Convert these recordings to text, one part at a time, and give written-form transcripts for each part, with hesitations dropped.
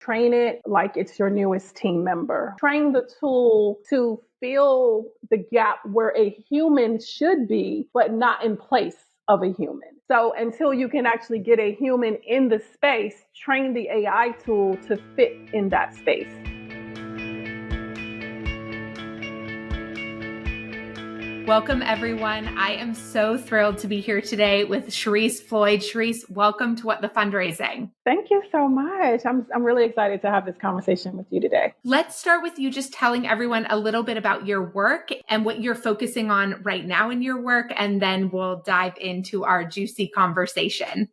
Train it like it's your newest team member. Train the tool to fill the gap where a human should be, but not in place of a human. So until you can actually get a human in the space, train the AI tool to fit in that space. Welcome, everyone. I am so thrilled to be here today with Shereese Floyd. Shereese, welcome to What the Fundraising. Thank you so much. I'm really excited to have this conversation with you today. Let's start with you just telling everyone a little bit about your work and what you're focusing on right now in your work, and then we'll dive into our juicy conversation.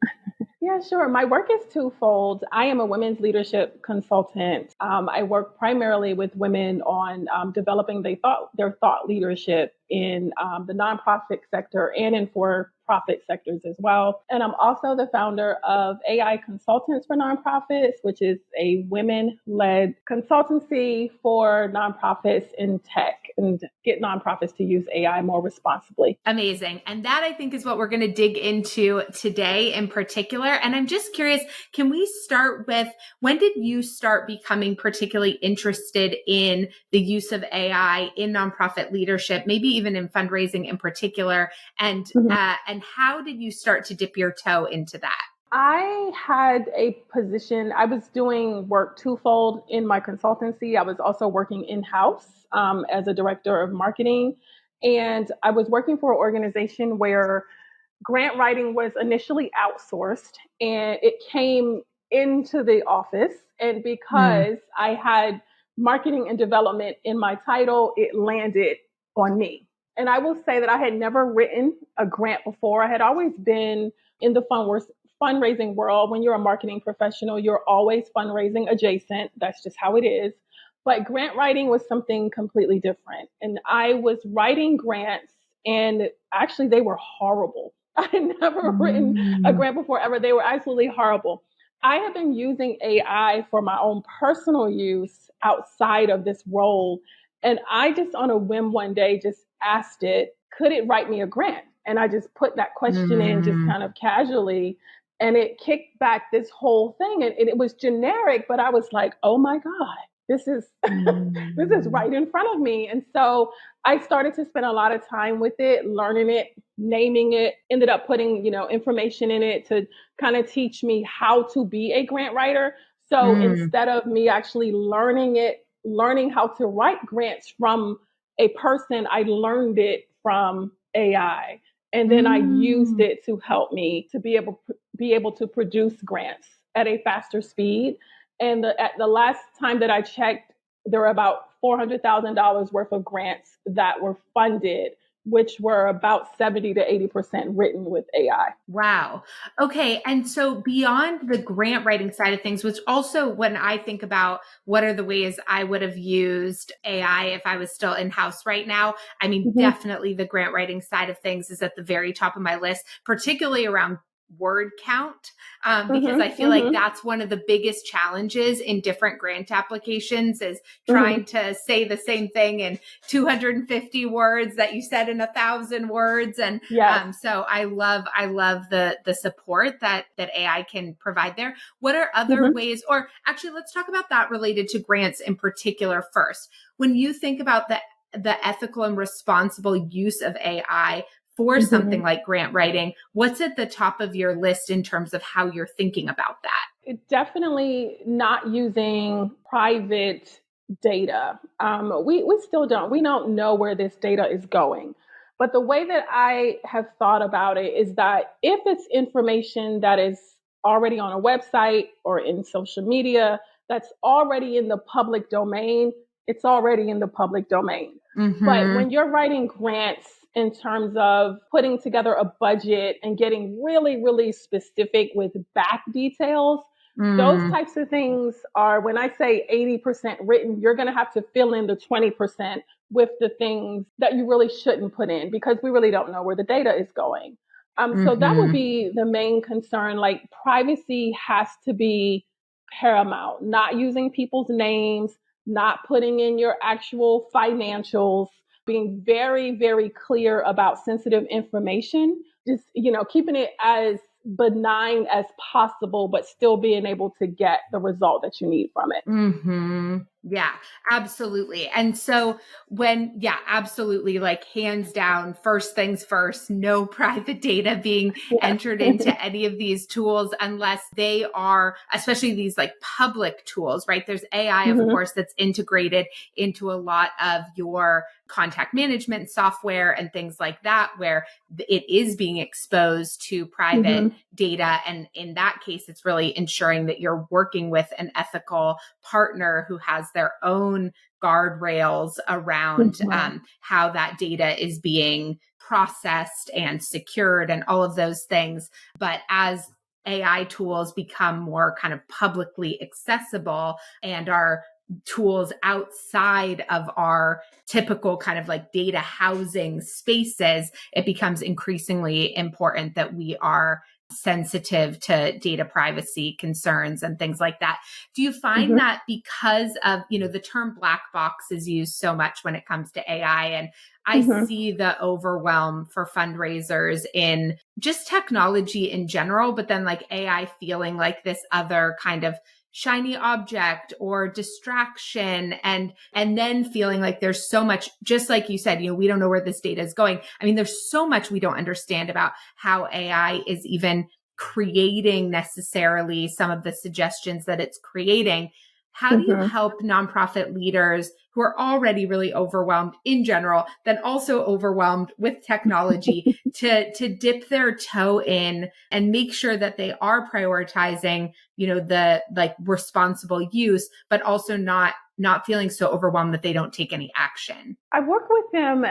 Yeah, sure. My work is twofold. I am a women's leadership consultant. I work primarily with women on developing their thought leadership in the nonprofit sector and in for-profit sectors as well. And I'm also the founder of AI Consultants for Nonprofits, which is a women-led consultancy for nonprofits in tech and get nonprofits to use AI more responsibly. Amazing. And that, I think, is what we're going to dig into today in particular. And I'm just curious, can we start with, when did you start becoming particularly interested in the use of AI in nonprofit leadership, maybe even in fundraising in particular? And how did you start to dip your toe into that? I had a position, I was doing work twofold in my consultancy. I was also working in-house as a director of marketing. And I was working for an organization where grant writing was initially outsourced and it came into the office. And because I had marketing and development in my title, it landed on me. And I will say that I had never written a grant before. I had always been in the fundraising world. When you're a marketing professional, you're always fundraising adjacent. That's just how it is. But grant writing was something completely different. And I was writing grants, and actually they were horrible. I had never written a grant before ever. They were absolutely horrible. I have been using AI for my own personal use outside of this role. And I just on a whim one day just asked it, could it write me a grant? And I just put that question in just kind of casually. And it kicked back this whole thing. And it was generic, but I was like, oh my God, this is this is right in front of me. And so I started to spend a lot of time with it, learning it, naming it, ended up putting, information in it to kind of teach me how to be a grant writer. So instead of me actually learning how to write grants from a person, I learned it from AI. And then I used it to help me to be able to produce grants at a faster speed. And at the last time that I checked, there were about $400,000 worth of grants that were funded, which were about 70 to 80% written with AI. Wow. Okay. And so beyond the grant writing side of things, which also when I think about what are the ways I would have used AI if I was still in-house right now, I mean, definitely the grant writing side of things is at the very top of my list, particularly around word count, because I feel like that's one of the biggest challenges in different grant applications is trying to say the same thing in 250 words that you said in 1,000 words. And so I love the support that AI can provide there. What are other ways, or actually let's talk about that related to grants in particular first. When you think about the ethical and responsible use of AI for something like grant writing, what's at the top of your list in terms of how you're thinking about that? It's definitely not using private data. We don't know where this data is going. But the way that I have thought about it is that if it's information that is already on a website or in social media, that's already in the public domain, it's already in the public domain. But when you're writing grants in terms of putting together a budget and getting really, really specific with back details, those types of things are, when I say 80% written, you're going to have to fill in the 20% with the things that you really shouldn't put in because we really don't know where the data is going. So that would be the main concern. Like privacy has to be paramount, not using people's names, not putting in your actual financials, being very, very clear about sensitive information, just, keeping it as benign as possible, but still being able to get the result that you need from it. Mm-hmm. Yeah, absolutely. And so absolutely, like hands down, first things first, no private data being Yeah. entered into any of these tools unless they are, especially these like public tools, right? There's AI, of Mm-hmm. course, that's integrated into a lot of your contact management software and things like that, where it is being exposed to private Mm-hmm. data. And in that case, it's really ensuring that you're working with an ethical partner who has their own guardrails around Mm-hmm. how that data is being processed and secured and all of those things. But as AI tools become more kind of publicly accessible and are tools outside of our typical kind of like data housing spaces, it becomes increasingly important that we are sensitive to data privacy concerns and things like that. Do you find Mm-hmm. that because of, the term black box is used so much when it comes to AI, and I Mm-hmm. see the overwhelm for fundraisers in just technology in general, but then like AI feeling like this other kind of shiny object or distraction, and then feeling like there's so much, just like you said, we don't know where this data is going. I mean, there's so much we don't understand about how AI is even creating necessarily some of the suggestions that it's creating. How do you Mm-hmm. help nonprofit leaders who are already really overwhelmed in general, then also overwhelmed with technology, to dip their toe in and make sure that they are prioritizing, the like responsible use, but also not feeling so overwhelmed that they don't take any action? I work with them.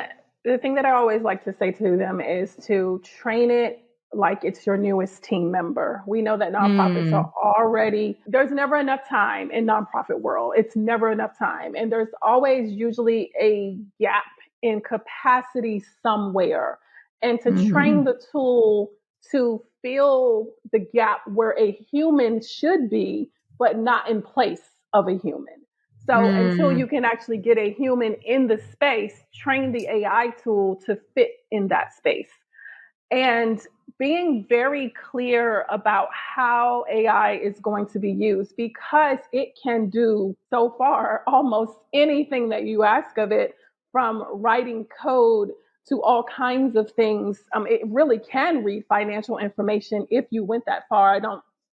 The thing that I always like to say to them is to train it like it's your newest team member. We know that nonprofits are Mm, already, there's never enough time in nonprofit world. It's never enough time. And there's always usually a gap in capacity somewhere. And to train mhm, the tool to fill the gap where a human should be, but not in place of a human. So until you mm, can actually get a human in the space, train the AI tool to fit in that space. And being very clear about how AI is going to be used, because it can do so far almost anything that you ask of it, from writing code to all kinds of things. It really can read financial information if you went that far.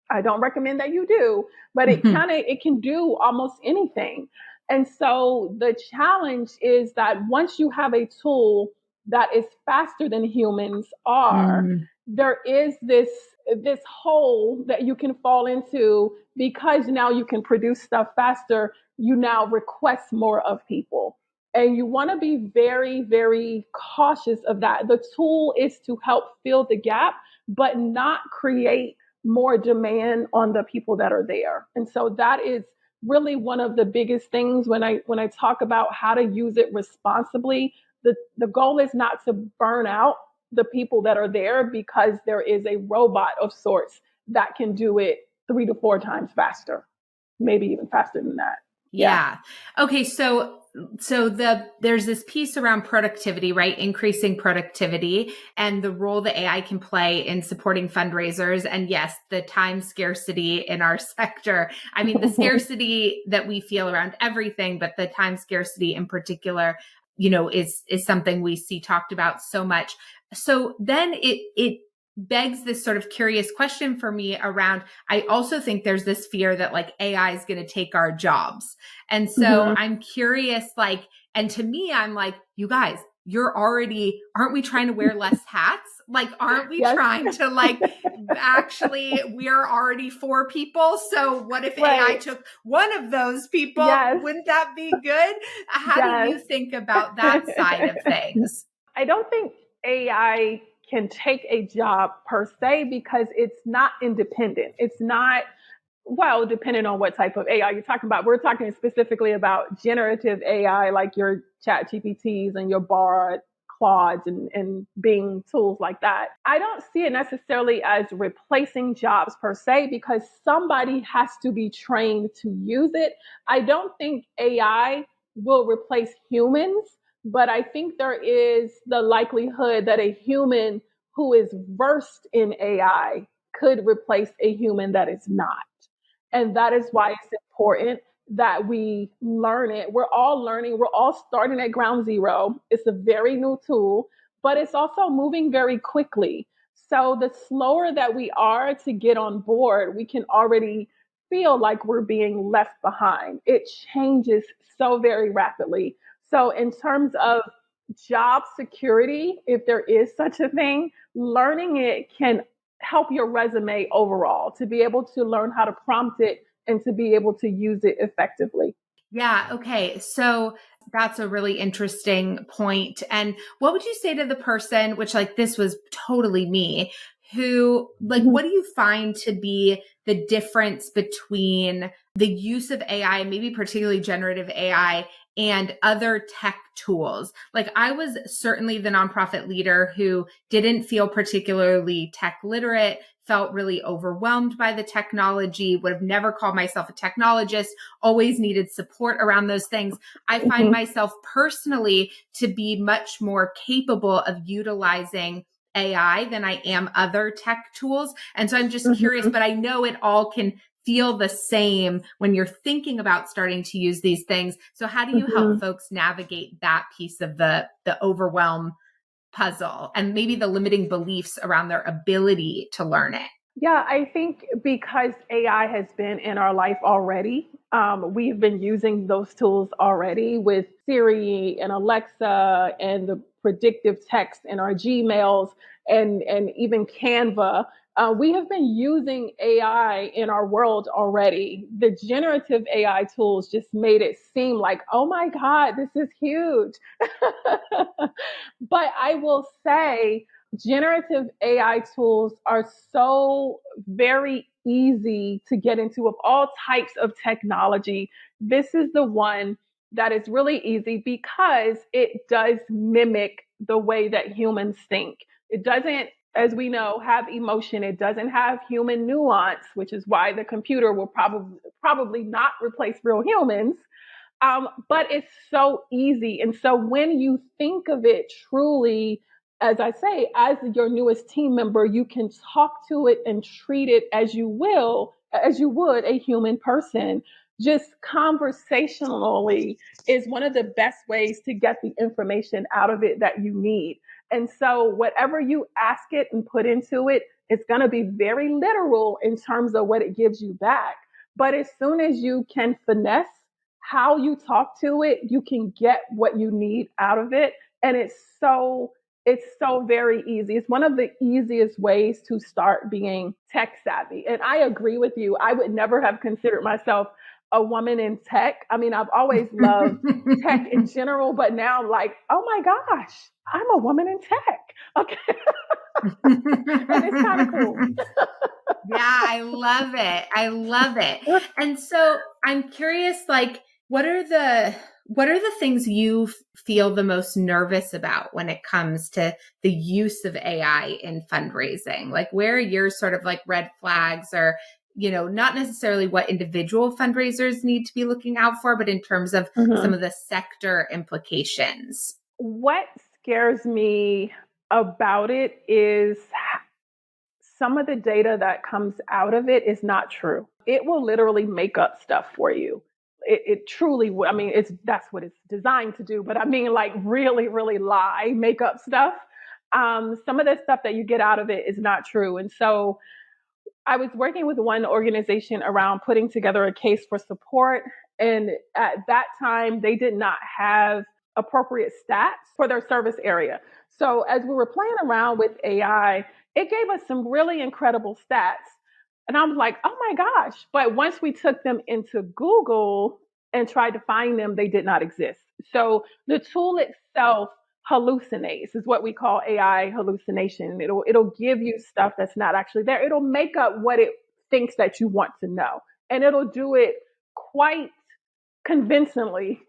I don't recommend that you do, but mhm, it can do almost anything. And so the challenge is that once you have a tool that is faster than humans are, mm, there is this hole that you can fall into, because now you can produce stuff faster. You now request more of people. And you want to be very, very cautious of that. The tool is to help fill the gap, but not create more demand on the people that are there. And so that is really one of the biggest things when I talk about how to use it responsibly. The goal is not to burn out the people that are there, because there is a robot of sorts that can do it 3 to 4 times faster, maybe even faster than that. Yeah. yeah. Okay. So there's this piece around productivity, right? Increasing productivity and the role that AI can play in supporting fundraisers. And yes, the time scarcity in our sector. I mean, the scarcity that we feel around everything, but the time scarcity in particular, is something we see talked about so much. So then it begs this sort of curious question for me around, I also think there's this fear that like AI is going to take our jobs. And so Hmm. I'm curious, like, and to me, I'm like, you guys, aren't we trying to wear less hats? Like, aren't we Yes. trying to like, actually, we're already 4 people. So what if AI Right. took one of those people? Yes. Wouldn't that be good? How do Yes. you think about that side of things? I don't think AI can take a job per se, because it's not independent. It's not, well, depending on what type of AI you're talking about. We're talking specifically about generative AI, like your chat GPTs and your Bard, Claudes, and Bing tools like that. I don't see it necessarily as replacing jobs per se, because somebody has to be trained to use it. I don't think AI will replace humans, but I think there is the likelihood that a human who is versed in AI could replace a human that is not. And that is why it's important that we learn it. We're all learning, we're all starting at ground zero. It's a very new tool, but it's also moving very quickly. So the slower that we are to get on board, we can already feel like we're being left behind. It changes so very rapidly. So, in terms of job security, if there is such a thing, learning it can help your resume overall to be able to learn how to prompt it and to be able to use it effectively. Yeah. Okay. So that's a really interesting point. And what would you say to the person, which like this was totally me, who like, Mhm. what do you find to be the difference between the use of AI, maybe particularly generative AI, and other tech tools? Like I was certainly the nonprofit leader who didn't feel particularly tech literate, felt really overwhelmed by the technology, would have never called myself a technologist, always needed support around those things. I find Mhm. myself personally to be much more capable of utilizing AI than I am other tech tools. And so I'm just curious, Mhm. but I know it all can feel the same when you're thinking about starting to use these things. So how do you help Mhm. folks navigate that piece of the overwhelm puzzle and maybe the limiting beliefs around their ability to learn it? Yeah, I think because AI has been in our life already, we've been using those tools already with Siri and Alexa and the predictive text in our Gmails and even Canva. We have been using AI in our world already. The generative AI tools just made it seem like, oh my God, this is huge. But I will say, generative AI tools are so very easy to get into of all types of technology. This is the one that is really easy because it does mimic the way that humans think. It doesn't, as we know, have emotion. It doesn't have human nuance, which is why the computer will probably not replace real humans. But it's so easy. And so when you think of it truly, as I say, as your newest team member, you can talk to it and treat it as you will, as you would a human person. Just conversationally is one of the best ways to get the information out of it that you need. And so, whatever you ask it and put into it, it's going to be very literal in terms of what it gives you back. But as soon as you can finesse how you talk to it, you can get what you need out of it. And it's so very easy. It's one of the easiest ways to start being tech savvy. And I agree with you. I would never have considered myself a woman in tech. I mean, I've always loved tech in general, but now I'm like, oh my gosh, I'm a woman in tech. Okay. And it's kind of cool. Yeah, I love it. I love it. And so I'm curious, like, what are the things you feel the most nervous about when it comes to the use of AI in fundraising? Like, where are your sort of like red flags or, not necessarily what individual fundraisers need to be looking out for, but in terms of some Mhm. of the sector implications? What scares me about it is some of the data that comes out of it is not true. It will literally make up stuff for you. It truly, I mean, that's what it's designed to do. But I mean, like really, really lie, make up stuff. Some of the stuff that you get out of it is not true, and so I was working with one organization around putting together a case for support. And at that time, they did not have appropriate stats for their service area. So as we were playing around with AI, it gave us some really incredible stats. And I was like, oh my gosh. But once we took them into Google and tried to find them, they did not exist. So the tool itself hallucinates is what we call AI hallucination. It'll give you stuff that's not actually there. It'll make up what it thinks that you want to know. And it'll do it quite convincingly,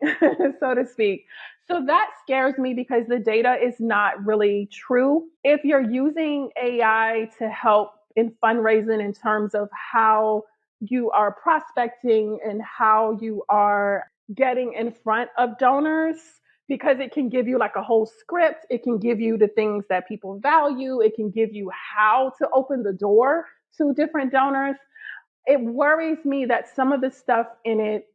so to speak. So that scares me because the data is not really true. If you're using AI to help in fundraising in terms of how you are prospecting and how you are getting in front of donors, because it can give you like a whole script, it can give you the things that people value, it can give you how to open the door to different donors. It worries me that some of the stuff in it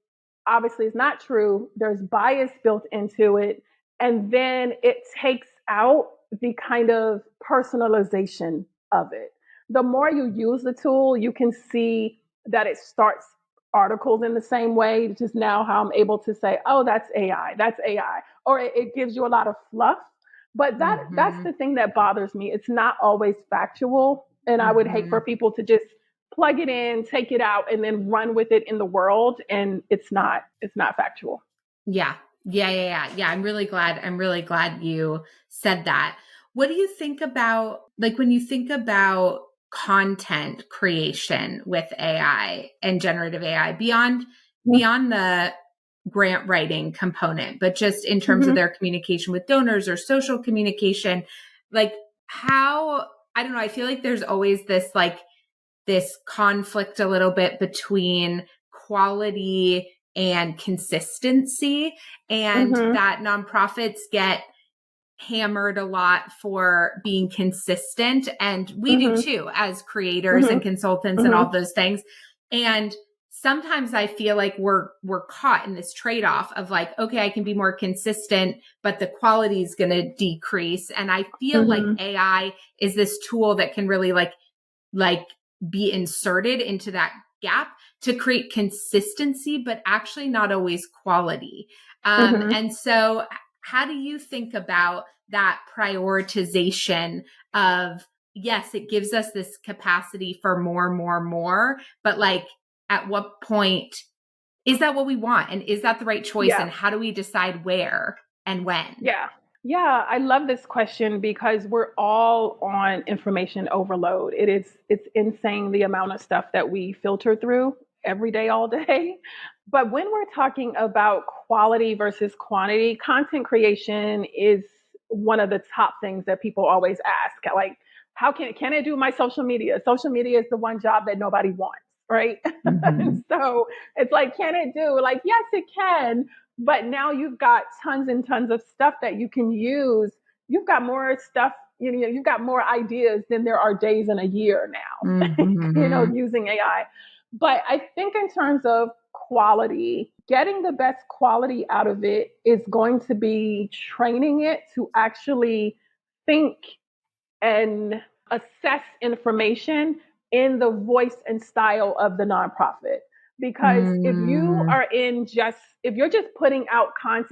obviously is not true. There's bias built into it. And then it takes out the kind of personalization of it. The more you use the tool, you can see that it starts articles in the same way, which is now how I'm able to say, oh, that's AI, that's AI. Or it gives you a lot of fluff. But that's Mm-hmm. the thing that bothers me. It's not always factual. And I would hate Mm-hmm. for people to just plug it in, take it out, and then run with it in the world. And it's not factual. Yeah. Yeah. I'm really glad you said that. What do you think about, like, when you think about content creation with AI and generative AI beyond the grant writing component, but just in terms of Mm-hmm. their communication with donors or social communication, like, how, I don't know, I feel like there's always this conflict a little bit between quality and consistency, and Mm-hmm. that nonprofits get hammered a lot for being consistent, and we do Mm-hmm. too as creators and Mm-hmm. consultants and all Mm-hmm. those things. And sometimes I feel like we're caught in this trade-off of like, okay, I can be more consistent, but the quality is going to decrease. And I feel like Mm-hmm. AI is this tool that can really like be inserted into that gap to create consistency, but actually not always quality. Mm-hmm. And so how do you think about that prioritization of, yes, it gives us this capacity for more, but like, at what point is that what we want? And is that the right choice? Yeah. And how do we decide where and when? Yeah. Yeah, I love this question because we're all on information overload. It's insane the amount of stuff that we filter through every day all day. But when we're talking about quality versus quantity, content creation is one of the top things that people always ask. Like, how can it do my social media? Social media is the one job that nobody wants, right? And Mm-hmm. so it's like, can it do? Like, yes, it can, but now you've got tons and tons of stuff that you can use. You've got more stuff, you've got more ideas than there are days in a year now, Mm-hmm. using AI. But I think in terms of quality, getting the best quality out of it is going to be training it to actually think and assess information in the voice and style of the nonprofit. Because Mm-hmm. if you're just putting out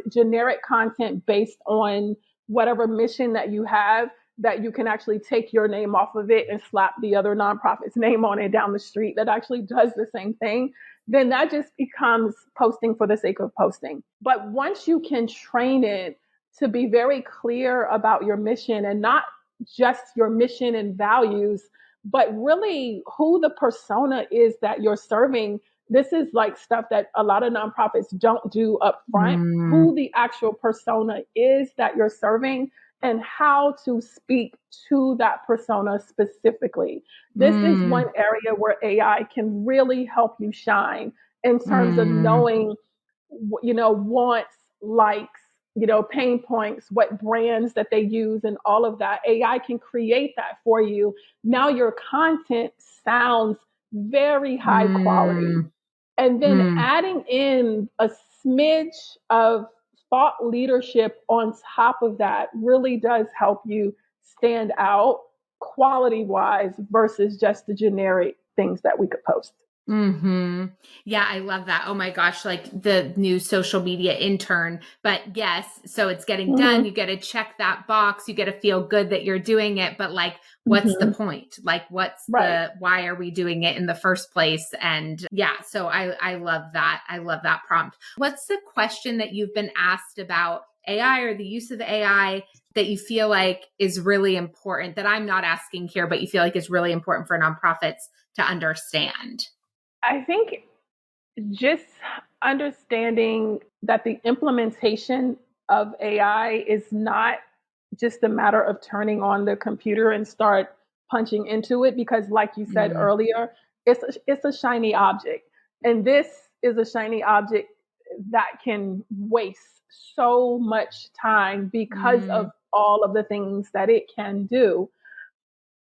generic content based on whatever mission that you have, that you can actually take your name off of it and slap the other nonprofit's name on it down the street that actually does the same thing, then that just becomes posting for the sake of posting. But once you can train it to be very clear about your mission, and not just your mission and values, but really who the persona is that you're serving. This is like stuff that a lot of nonprofits don't do up front. Who the actual persona is that you're serving, and how to speak to that persona specifically. This is Mm-hmm. one area where AI can really help you shine in terms of Mm, knowing, wants, likes, pain points, what brands that they use, and all of that. AI can create that for you. Now your content sounds very high quality. mm, And then mm, adding in a smidge of thought leadership on top of that really does help you stand out quality wise versus just the generic things that we could post. hmm. Yeah, I love that. Oh my gosh, like the new social media intern. But yes, so it's getting done. Mm-hmm. You get to check that box. You get to feel good that you're doing it. But like, what's the Mm-hmm. point? Like, Right. why are we doing it in the first place? And yeah, so I love that. I love that prompt. What's the question that you've been asked about AI or the use of AI that you feel like is really important, that I'm not asking here, but you feel like is really important for nonprofits to understand? I think just understanding that the implementation of AI is not just a matter of turning on the computer and start punching into it, because like you said Mm, earlier, it's a shiny object, and this is a shiny object that can waste so much time because of mm, all of the things that it can do.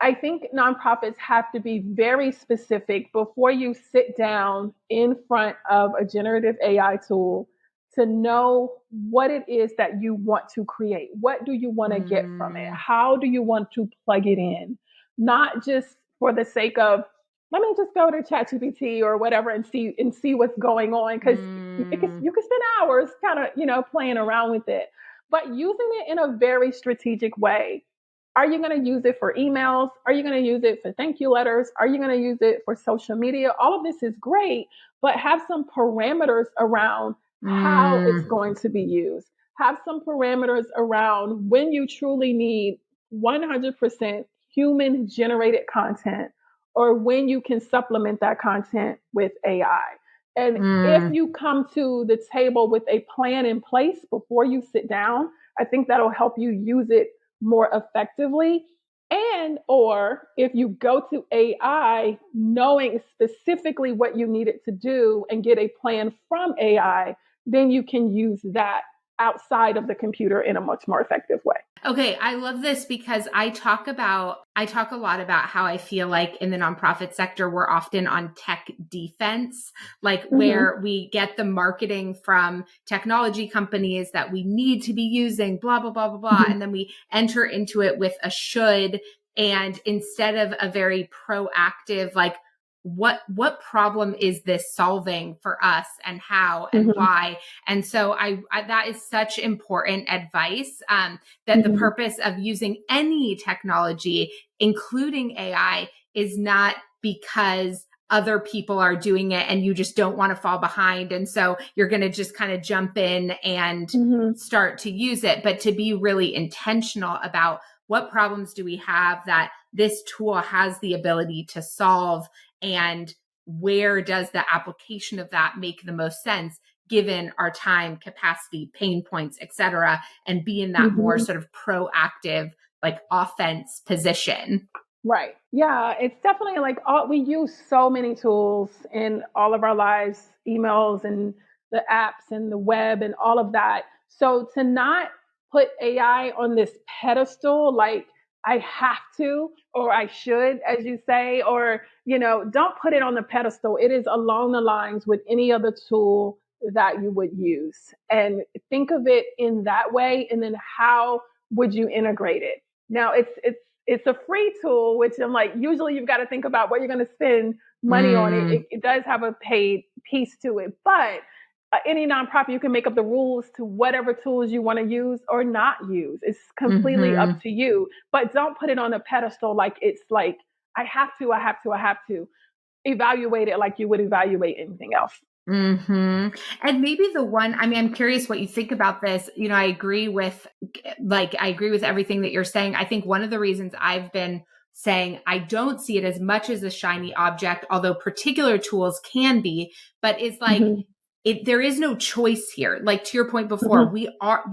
I think nonprofits have to be very specific before you sit down in front of a generative AI tool to know what it is that you want to create. What do you want to get from it? Mm, How do you want to plug it in? Not just for the sake of, let me just go to ChatGPT or whatever and see what's going on, because mm, you can spend hours kind of, playing around with it, but using it in a very strategic way. Are you going to use it for emails? Are you going to use it for thank you letters? Are you going to use it for social media? All of this is great, but have some parameters around how it's mm, going to be used. Have some parameters around when you truly need 100% human generated content, or when you can supplement that content with AI. And if mm, you come to the table with a plan in place before you sit down, I think that'll help you use it more effectively. And or if you go to AI knowing specifically what you need it to do and get a plan from AI, then you can use that outside of the computer in a much more effective way. Okay, I love this because I talk a lot about how I feel like in the nonprofit sector we're often on tech defense, like Mm-hmm. where we get the marketing from technology companies that we need to be using blah blah blah blah blah, Mm-hmm. and then we enter into it with a should, and instead of a very proactive like what problem is this solving for us and how and Mm-hmm. why. And so I that is such important advice, that the Mm-hmm. purpose of using any technology, including AI, is not because other people are doing it and you just don't want to fall behind. And so you're going to just kind of jump in and Mm-hmm. start to use it, but to be really intentional about what problems do we have that this tool has the ability to solve, and where does the application of that make the most sense given our time, capacity, pain points, etc., and be in that more Mm-hmm. sort of proactive, like offense position. Right. Yeah, it's definitely like we use so many tools in all of our lives, emails and the apps and the web and all of that. So to not put AI on this pedestal, like I have to or I should, as you say, or, don't put it on the pedestal. It is along the lines with any other tool that you would use. And think of it in that way. And then how would you integrate it? Now it's a free tool, which I'm like, usually you've got to think about what you're going to spend money on. It, Mm, it, it does have a paid piece to it, but any nonprofit, you can make up the rules to whatever tools you want to use or not use. It's completely up mm-hmm. to you, but don't put it on a pedestal like it's like, I have to. Evaluate it like you would evaluate anything else. Hmm. And maybe the one, I mean, I'm curious what you think about this. You know, I agree with everything that you're saying. I think one of the reasons I've been saying I don't see it as much as a shiny object, although particular tools can be, but it's like, Mm-hmm. there is no choice here. Like to your point before, Mm-hmm.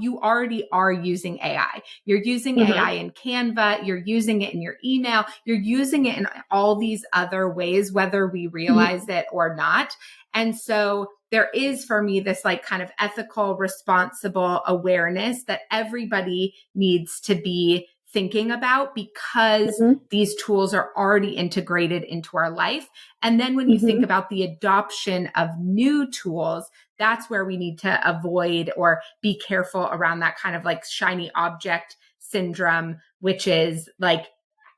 you already are using AI. You're using AI Mm-hmm. in Canva, you're using it in your email, you're using it in all these other ways, whether we realize it or not. And so there is for me this like kind of ethical, responsible awareness that everybody needs to be thinking about, because Mm-hmm. these tools are already integrated into our life. And then when you think Mm-hmm. about the adoption of new tools, that's where we need to avoid or be careful around that kind of like shiny object syndrome, which is like,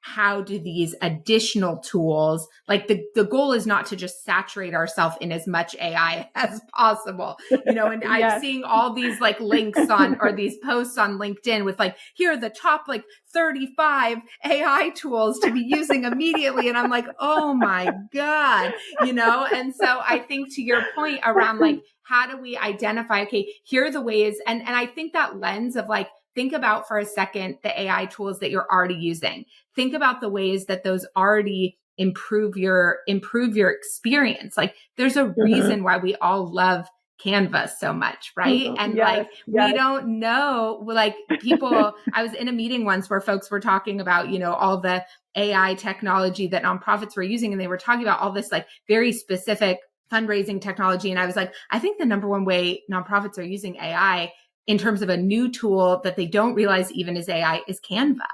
how do these additional tools, like the goal is not to just saturate ourselves in as much AI as possible, and I'm Yes. seeing all these like links on, or these posts on LinkedIn with like, here are the top like 35 AI tools to be using immediately. And I'm like, oh my God, and so I think to your point around like, how do we identify, okay, here are the ways. And I think that lens of like, think about for a second the AI tools that you're already using. Think about the ways that those already improve your experience. Like there's a Mm-hmm. reason why we all love Canva so much, right? Mm-hmm. And like Yes. we Yes. don't know, like people, I was in a meeting once where folks were talking about, all the AI technology that nonprofits were using, and they were talking about all this like very specific fundraising technology. And I was like, I think the number one way nonprofits are using AI in terms of a new tool that they don't realize even is AI is Canva.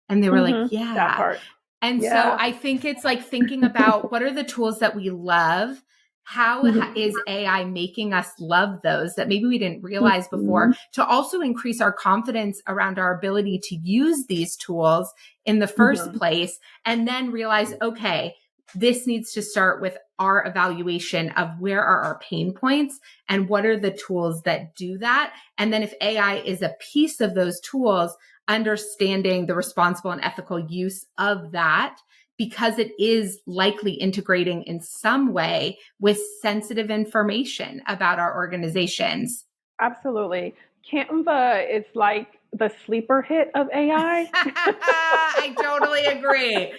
And they were like, Mm-hmm. That yeah. part. And so Yeah. I think it's like thinking about what are the tools that we love? How is AI making us love those that maybe we didn't realize before, to also increase our confidence around our ability to use these tools in the first place, and then realize, okay, this needs to start with our evaluation of where are our pain points and what are the tools that do that. And then if AI is a piece of those tools, understanding the responsible and ethical use of that, because it is likely integrating in some way with sensitive information about our organizations. Absolutely. Canva is like the sleeper hit of AI. I totally agree.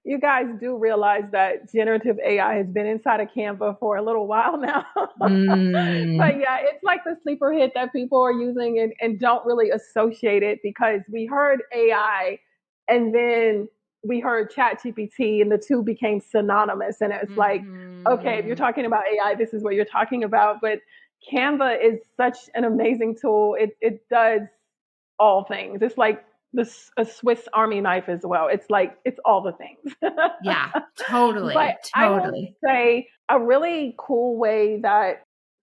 You guys do realize that generative AI has been inside of Canva for a little while now. But yeah, it's like the sleeper hit that people are using and don't really associate it, because we heard AI and then we heard ChatGPT and the two became synonymous. And it's like, okay, if you're talking about AI, this is what you're talking about. But Canva is such an amazing tool. It does all things. It's like a Swiss Army knife as well. It's like it's all the things. Yeah, But totally, I will totally. say a really cool way that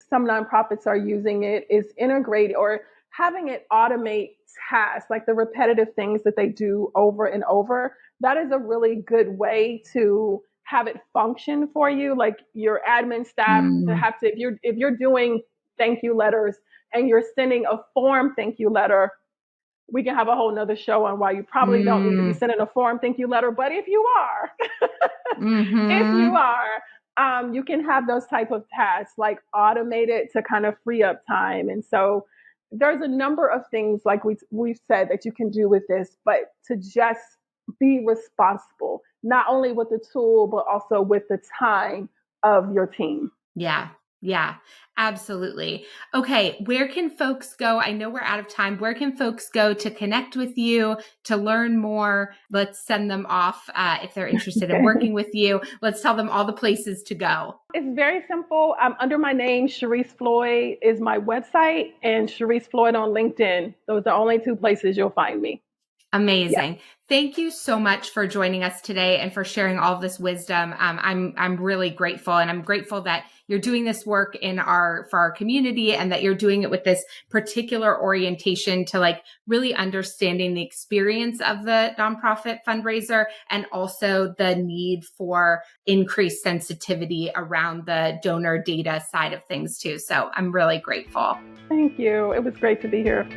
some nonprofits are using it is integrate or having it automate tasks, like the repetitive things that they do over and over. That is a really good way to have it function for you, like your admin staff to Mm, have to, if you're doing thank you letters and you're sending a form thank you letter, we can have a whole nother show on why you probably don't need to be mm, sending a form thank you letter. But if you are, if you mm-hmm. are, you can have those type of tasks like automated to kind of free up time. And so there's a number of things like we've said that you can do with this, but to just be responsible, not only with the tool, but also with the time of your team. Yeah. Yeah, absolutely. Okay. Where can folks go? I know we're out of time. Where can folks go to connect with you, to learn more? Let's send them off if they're interested in Okay. working with you. Let's tell them all the places to go. It's very simple. Under my name, Shereese Floyd is my website, and Shereese Floyd on LinkedIn. Those are the only two places you'll find me. Yeah. Amazing. Thank you so much for joining us today and for sharing all of this wisdom. I'm really grateful, and I'm grateful that you're doing this work for our community, and that you're doing it with this particular orientation to like really understanding the experience of the nonprofit fundraiser, and also the need for increased sensitivity around the donor data side of things too. So I'm really grateful. Thank you. It was great to be here.